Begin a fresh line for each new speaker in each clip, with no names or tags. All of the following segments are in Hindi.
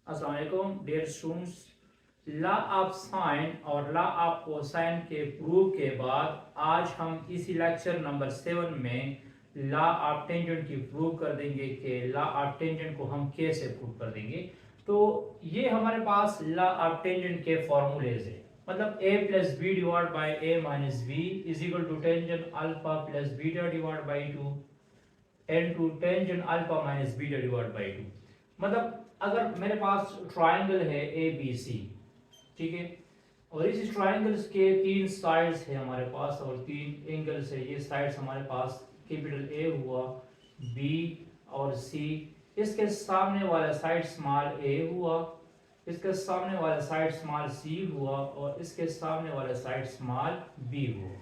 अस्सलाम वालेकुम dear students. Law of sine और लॉ ऑफ कोसाइन के प्रूफ के बाद आज हम इसी लेक्चर नंबर 7 में लॉ ऑफ टेंजेंट की प्रूव कर देंगे कि लॉ ऑफ टेंजेंट को हम कैसे प्रूव कर देंगे। तो ये हमारे पास लॉ ऑफ टेंजेंट के फॉर्मूलेज है, मतलब a plus B divide by A minus B is equal to tangent alpha plus beta divide by 2 and to tangent alpha minus beta divide by 2। मतलब अगर मेरे पास ट्राइंगल है ए बी सी, ठीक है, और इस ट्राइंगल्स के तीन साइड्स है हमारे पास और तीन एंगल्स है। ये साइड्स हमारे पास कैपिटल ए हुआ, बी और सी। इसके सामने वाला साइड स्मॉल ए हुआ, इसके सामने वाला साइड स्मॉल सी हुआ और इसके सामने वाला साइड स्मॉल बी हुआ,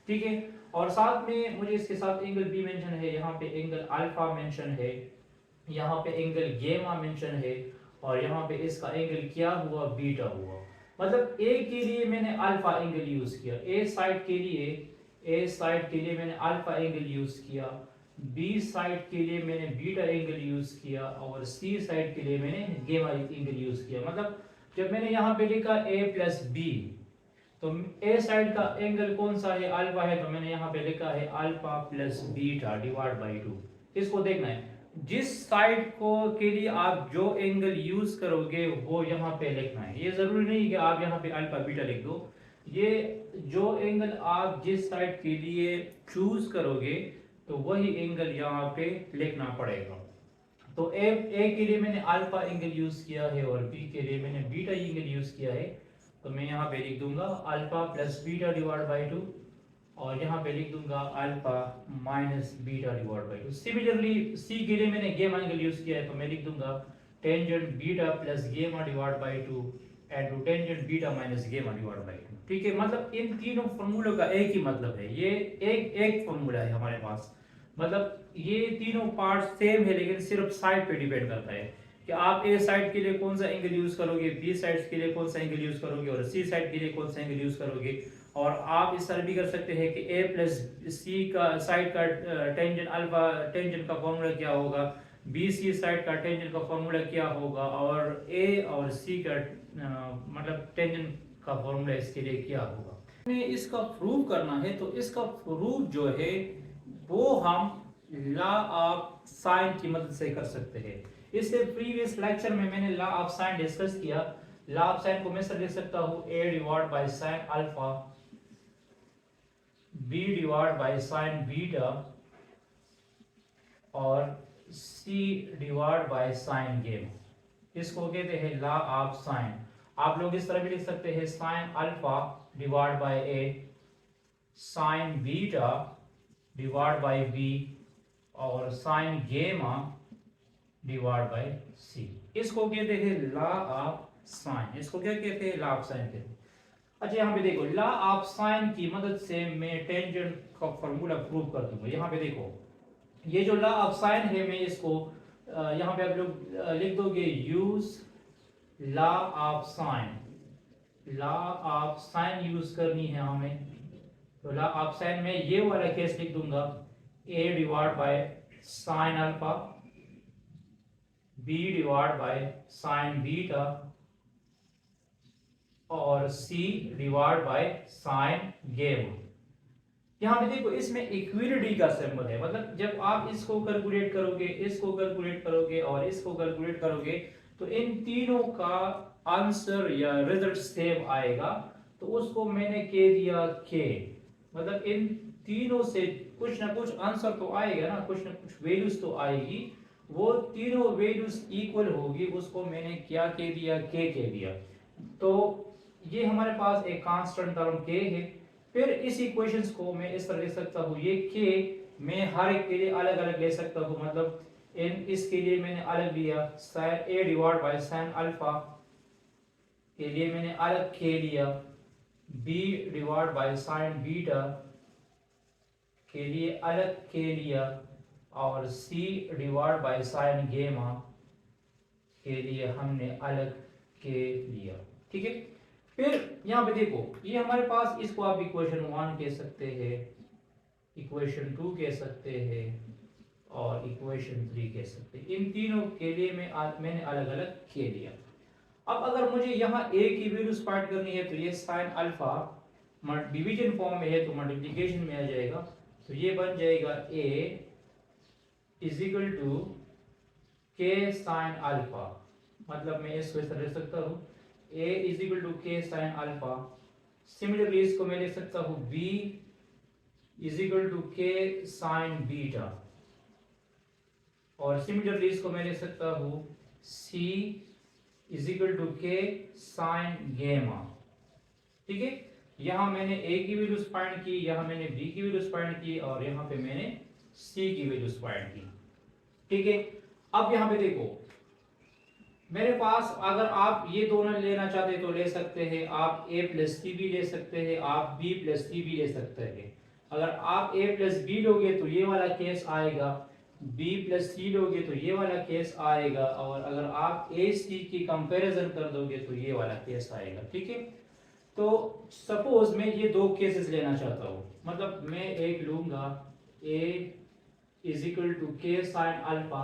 ठीक है। और साथ में मुझे इसके साथ एंगल बी मेंशन है, यहाँ पे एंगल अल्फा मेंशन है, यहाँ पे एंगल गेमा मेंशन है और यहाँ पे इसका एंगल क्या हुआ, बीटा हुआ। मतलब ए के लिए मैंने अल्फा एंगल यूज किया, ए साइड के लिए मैंने अल्फा एंगल यूज किया, बी साइड के लिए मैंने बीटा एंगल यूज किया और सी साइड के लिए मैंने गेमा एंगल यूज किया। मतलब जब मैंने यहाँ पे लिखा ए प्लस बी, तो ए साइड का एंगल कौन सा है, अल्फा है, तो मैंने यहाँ पे लिखा है alpha plus beta divide by 2। इसको देखना है, जिस साइड को के लिए आप जो एंगल यूज करोगे वो यहाँ पे लिखना है। ये जरूरी नहीं कि आप यहाँ पे अल्फा बीटा लिख दो, ये जो एंगल आप जिस साइड के लिए चूज करोगे तो वही एंगल यहाँ पे लिखना पड़ेगा। तो ए के लिए मैंने अल्फा एंगल यूज किया है और बी के लिए मैंने बीटा एंगल यूज किया है। तो मैं यहाँ पे लिख दूंगा alpha plus beta divide by 2 और यहाँ पे लिख दूंगा alpha minus beta divide by 2। Similarly C के लिए मैंने गेमा एंगल यूज किया है, तो मैं लिख दूंगा tangent beta plus gamma divide by 2 and to tangent beta minus gamma divide by 2, ठीक है। मतलब इन तीनों फॉर्मूलों का एक ही मतलब है, ये एक फॉर्मूला है हमारे पास। मतलब ये तीनों पार्ट सेम है लेकिन सिर्फ साइड पे डिपेंड करता है कि आप ए साइड के लिए कौन सा एंगल यूज करोगे, बी साइड के लिए कौन सा एंगल यूज करोगे और सी साइड के लिए कौन सा एंगल यूज करोगे। और आप इस तरह भी कर सकते हैं कि ए प्लस सी का साइड का टेंजेंट अल्फा टेंजेंट का फॉर्मूला क्या होगा, बी सी साइड का टेंजेंट का फॉर्मूला क्या होगा और ए और सी का मतलब टेंजेंट का फॉर्मूला इसके लिए क्या होगा। हमें इसका प्रूव करना है, तो इसका प्रूव जो है वो हम लॉ ऑफ साइन की मदद से कर सकते हैं। इससे प्रीवियस लेक्चर में मैंने लॉ ऑफ साइन डिस्कस किया। लॉ ऑफ साइन को मैं सर लिख सकता हूं a divide by sine alpha, b divide by sine beta और c डिवाइड बाय साइन गेमा। इसको कहते हैं लॉ ऑफ साइन। आप लोग इस तरह भी लिख सकते हैं sine alpha divide by a, sign beta divide bye b और साइन गेमा डिवाइड बाय c। इसको कहते हैं लॉ ऑफ साइन। इसको क्या कहते हैं, लॉ ऑफ साइन कहते हैं। अच्छा यहाँ पे देखो, लॉ ऑफ साइन की मदद से मैं टेंजेंट का फॉर्मूला प्रूव कर दूंगा। यहाँ पे देखो, ये जो लॉ ऑफ साइन है मैं इसको यहाँ पे आप लोग लिख दोगे use law of sign. Law of sign use करनी है हमें, तो लॉ ऑफ साइन में ये वाला केस लिख दूंगा a divide by sine alpha, b divide by sine beta और c डिवाइड बाय साइन गेमा। यहां पे देखो, इसमें इक्विलिटी का सिंबल है, मतलब जब आप इसको कैलकुलेट करोगे, इसको कैलकुलेट करोगे और इसको कैलकुलेट करोगे तो इन तीनों का आंसर या रिजल्ट सेम आएगा। तो उसको मैंने कह दिया के, मतलब इन तीनों से कुछ ना कुछ आंसर तो आएगा ना, कुछ ना कुछ वैल्यूज तो आएगी, वो तीनों वैल्यूज इक्वल होगी, उसको मैंने क्या कह दिया, के कह दिया। तो ये हमारे पास एक कांस्टेंट टर्म के है। फिर इस इक्वेशंस को मैं इस तरह लिख सकता हूँ, ये के मैं हर एक के लिए अलग अलग ले सकता हूँ। मतलब इन इसके लिए मैंने अलग लिया sine A divide by sine alpha के लिए मैंने अलग के लिया, B divide by sine beta के लिए अलग के लिया और सी डिवाइड बाय साइन गेमा के लिए हमने अलग के लिया, ठीक है। फिर यहाँ पे देखो, ये हमारे पास, इसको आप इक्वेशन 1 कह सकते हैं, इक्वेशन 2 कह सकते हैं और इक्वेशन 3 कह सकते हैं। इन तीनों के लिए मैंने अलग अलग के लिया। अब अगर मुझे यहाँ a की वैल्यूज फाइंड करनी है तो ये साइन अल्फा डिवीजन फॉर्म में है तो मल्टीप्लिकेशन में आ जाएगा, तो ये बन जाएगा a is equal to K sine alpha, मतलब मैं इसको इस तरह लिख सकता हूँ a is equal to K sine alpha. Similarly इसको मैं लिख सकता हूँ b is equal to K sign beta, और सिमिलरली इसको मैं लिख सकता हूँ c is equal to K sign गेमा। ठीक है, यहाँ मैंने a की वैल्यूज फाइंड की, यहाँ मैंने b की वैल्यूज फाइंड की, और यहाँ पे मैंने c की वैल्यूज फाइंड की। ठीक है, अब यहाँ पे देखो मेरे पास, अगर आप ये दोनों लेना चाहते तो ले सकते हैं, आप a प्लस सी भी ले सकते हैं, आप b प्लस सी भी ले सकते हैं। अगर आप a प्लस बी लोगे तो ये वाला केस आएगा, b प्लस सी लोगे तो ये वाला केस आएगा, और अगर आप a c की कंपैरिजन कर दोगे तो ये वाला केस आएगा। ठीक है, तो सपोज मैं ये दो केसेस लेना चाहता हूँ, मतलब मैं एक लूंगा a is equal to K sine alpha,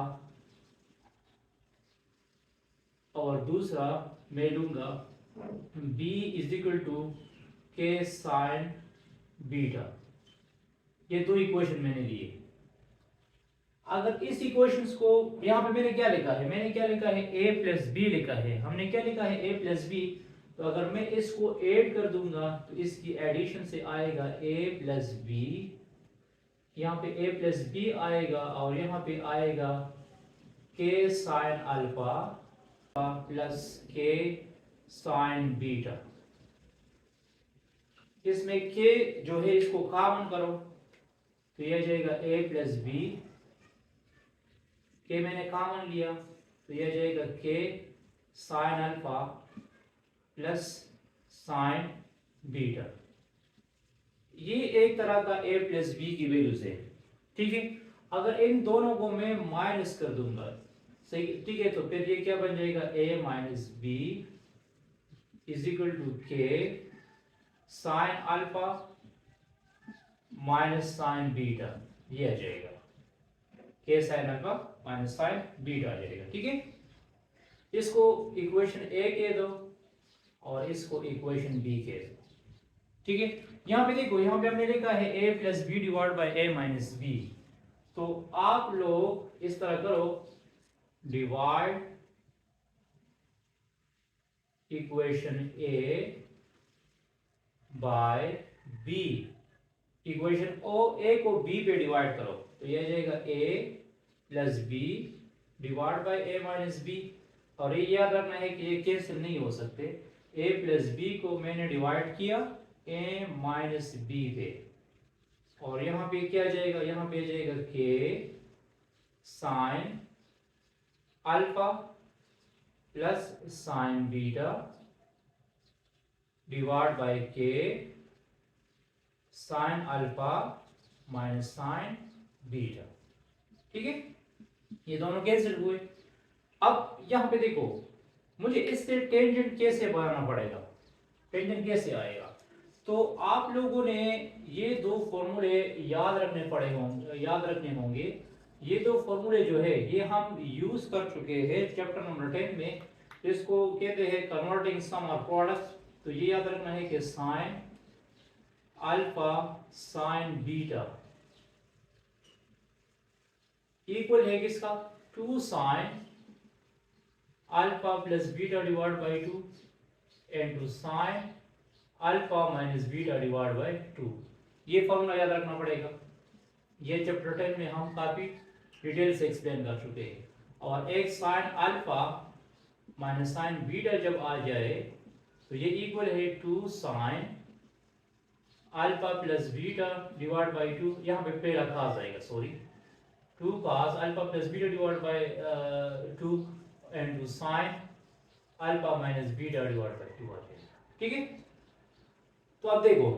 और दूसरा मैं लूंगा b is equal to K sign beta. ये दो इक्वेशन मैंने लिए। अगर इस इक्वेशंस को, यहाँ पे मैंने क्या लिखा है, मैंने क्या लिखा है a प्लस बी लिखा है, हमने क्या लिखा है a प्लस बी, तो अगर मैं इसको ऐड कर दूंगा तो इसकी एडिशन से आएगा a प्लस बी, यहाँ पे a प्लस बी आएगा, और यहाँ पे आएगा के साइन अल्फा प्लस के साइन बीटा। इसमें के जो है इसको कॉमन करो तो यह जाएगा a प्लस बी, के मैंने कॉमन लिया तो यह जाएगा K sine alpha plus sine beta. ये एक तरह का a प्लस बी की वैल्यूज है। ठीक है, अगर इन दोनों को मैं माइनस कर दूंगा, सही, ठीक है, तो फिर ये क्या बन जाएगा a minus B is equal to K sine alpha minus sine beta, ये आ जाएगा K sine alpha minus sine beta आ जाएगा। ठीक है, इसको इक्वेशन ए कह दो और इसको इक्वेशन बी कह दो। ठीक है, यहाँ पे देखो, यहाँ पे हमने लिखा है a plus B divide by a minus B, तो आप लोग इस तरह करो, divide equation a by b, equation a को b पे डिवाइड करो तो यह जाएगा a plus B divide by a minus B, और ये याद रखना है कि ये कैंसिल नहीं हो सकते। a प्लस बी को मैंने डिवाइड किया a माइनस बी पे, और यहाँ पे क्या जाएगा, यहाँ पे जाएगा k sine alpha plus sine beta divide by K sine alpha minus sine beta. ठीक है, ये दोनों कैंसिल हुए। अब यहाँ पे देखो, मुझे इससे टेंजेंट कैसे बनाना पड़ेगा, टेंजेंट कैसे आएगा, तो आप लोगों ने ये दो फॉर्मूले याद रखने होंगे। ये दो फॉर्मूले जो है ये हम यूज कर चुके हैं चैप्टर नंबर 10 में, इसको कहते हैं कन्वर्टिंग सम और प्रोडक्ट। तो ये याद रखना है कि sine alpha sign beta equal है किसका, 2 sign alpha plus beta divide by 2 into sine alpha minus beta divide by 2। ये फॉर्मूला याद रखना पड़ेगा। ये चैप्टर 10 में हम काफी डिटेल से एक्सप्लेन कर चुके हैं। और एक sign alpha minus sine beta जब आ जाए तो ये इक्वल है 2 sign alpha plus beta divide by 2, यहाँ पे पहला खास आएगा, sorry, 2 cos alpha plus beta divide by 2 into sine alpha minus beta divide by 2 आ जाएगा। ठीक है, तो अब देखो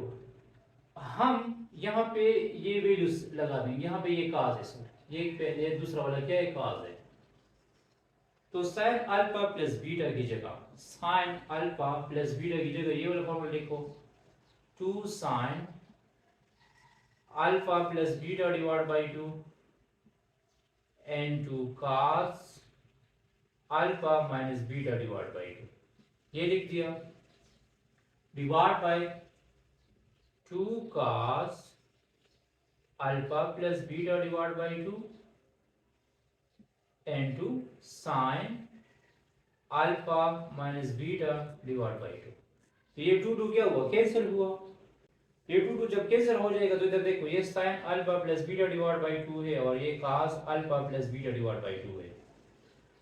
हम यहाँ पे ये वैल्यूज लगा देंगे, यहाँ पे ये काज है सर, ये दूसरा वाला क्या है, काज है। तो साइन अल्फा प्लस बीटा की जगह, साइन अल्फा प्लस बीटा की जगह ये वाला फॉर्मूला लिखो, 2 sign alpha plus beta divide by 2 into cos alpha minus beta divide by 2। ये लिख दिया, divide by 2 cos alpha plus beta divide by 2 into sine alpha minus beta divide by 2। तो ये 2 क्या हुआ, कैंसिल हुआ। ये 2 जब कैंसिल हो जाएगा तो इधर देखो ये sign alpha plus beta divide by 2 है और ये cos alpha plus beta divide by 2 है।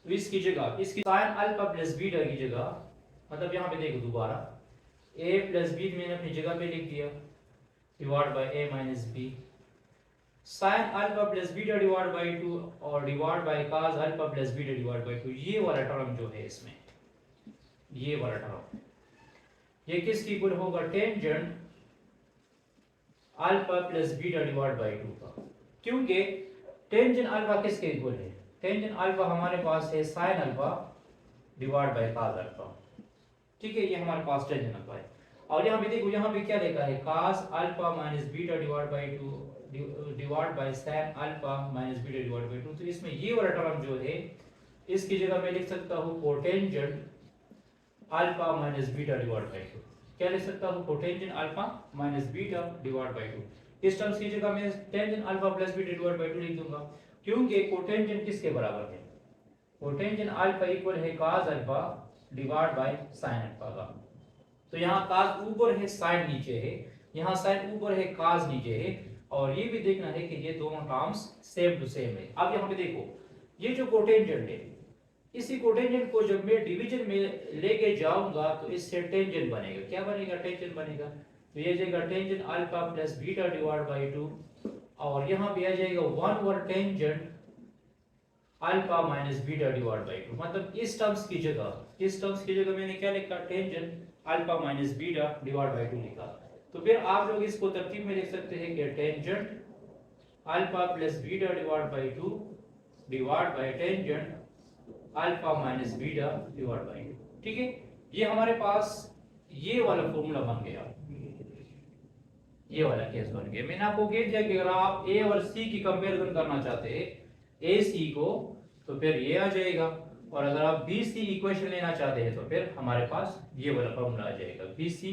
तो इसकी जगह, इसकी साइन अल्फा प्लस बीटा की जगह, मतलब यहाँ पे देखो दोबारा a प्लस बी मैंने अपनी जगह पे लिख दिया divide by a minus B, sine alpha plus beta divide by 2 और divide by cos alpha plus beta divide by 2। ये वाला टर्म जो है इसमें, ये वाला टर्म, ये किसकी इक्वल होगा, tangent alpha plus beta divide by 2 का। क्योंकि टेंजेंट अल्फा किसके इक्वल है, टेंजेंट अल्फा हमारे पास है sine alpha divide by cos alpha, ठीक है, ये हमारे पास टेंजेंट अल्फा है। और यहाँ पे देखो, यहाँ पे क्या लिखा है, cos alpha minus beta divide by 2 divide by sin alpha minus beta divide by 2। तो इसमें ये वाला टर्म जो है, इसकी जगह मैं लिख सकता हूँ cotangent alpha minus beta divide by 2। क्या लिख सकता हूँ, cotangent alpha minus beta divide by 2। इस टर्म्स की जगह मैं tangent alpha plus beta divide by 2 लिख दूंगा, क्योंकि कोटेंजेंट किसके बराबर है, कोटेंजेंट अल्फा इक्वल है cos alpha divide by sin alpha का। तो यहाँ cos ऊपर है, sin नीचे है, यहाँ sin ऊपर है, cos नीचे है, और ये भी देखना है कि ये दोनों टर्म्स सेम टू सेम है। अब यहाँ पे देखो, ये जो कोटेंजेंट है, इसी कोटेंजेंट को जब मैं डिवीजन में लेके जाऊंगा तो इससे टेंजेंट बनेगा। क्या बनेगा, टेंजेंट बनेगा। तो ये जाएगा tangent alpha plus beta divide by 2, और यहाँ पे आ जाएगा 1 over tangent alpha minus beta divide by 2। मतलब इस टर्म्स की जगह, इस टर्म्स की जगह मैंने क्या लिखा, tangent alpha minus beta divide by 2 लिखा। तो फिर आप लोग इसको तरतीब में लिख सकते हैं कि tangent alpha plus beta divide by 2 divide by tangent alpha minus beta divide by 2। ठीक है, ये हमारे पास ये वाला फॉर्मूला बन गया, ये वाला केस बन गया। मैंने आपको कह दिया कि अगर आप ए और सी की कंपैरिजन करना चाहते हैं, ए सी को, तो फिर ये आ जाएगा, और अगर आप बी सी इक्वेशन लेना चाहते हैं तो फिर हमारे पास ये वाला फॉर्मूला आ जाएगा, बी सी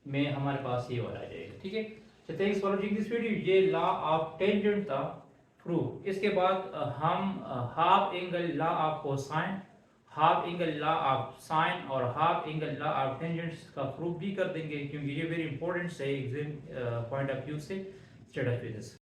में हमारे पास ये वाला आ जाएगा। ठीक है, तो thanks for watching this video. ये लॉ ऑफ टेंजेंट था प्रूफ। इसके बाद हम half angle law of cosine, half angle law of sine और half angle law of tangents का प्रूफ भी कर देंगे, क्योंकि ये वेरी इंपॉर्टेंट है एग्जाम पॉइंट ऑफ व्यू से। State of